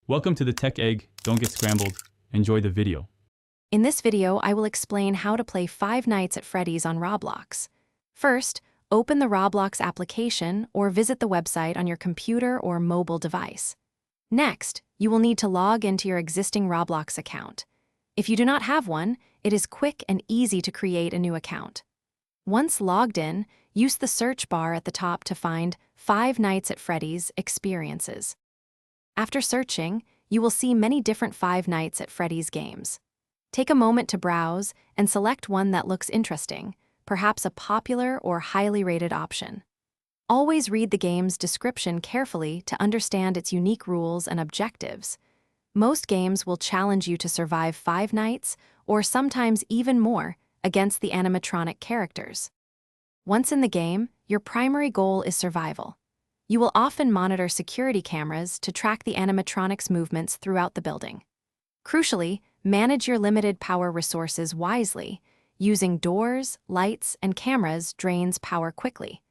Welcome to the Tech Egg. Don't get scrambled. Enjoy the video. In this video, I will explain how to play Five Nights at Freddy's on Roblox. First, open the Roblox application or visit the website on your computer or mobile device. Next, you will need to log into your existing Roblox account. If you do not have one, it is quick and easy to create a new account. Once logged in, use the search bar at the top to find Five Nights at Freddy's experiences. After searching, you will see many different Five Nights at Freddy's games. Take a moment to browse and select one that looks interesting, perhaps a popular or highly rated option. Always read the game's description carefully to understand its unique rules and objectives. Most games will challenge you to survive 5 nights, or sometimes even more, against the animatronic characters. Once in the game, your primary goal is survival. You will often monitor security cameras to track the animatronics' movements throughout the building. Crucially, manage your limited power resources wisely. Using doors, lights, and cameras drains power quickly.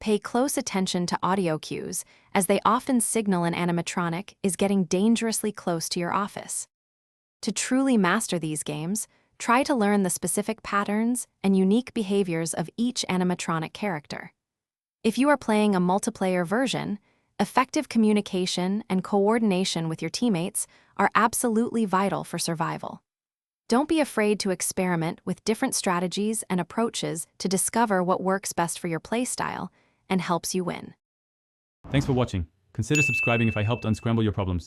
Pay close attention to audio cues, as they often signal an animatronic is getting dangerously close to your office. To truly master these games, try to learn the specific patterns and unique behaviors of each animatronic character. If you are playing a multiplayer version, effective communication and coordination with your teammates are absolutely vital for survival. Don't be afraid to experiment with different strategies and approaches to discover what works best for your playstyle and helps you win. Thanks for watching. Consider subscribing if I helped unscramble your problems.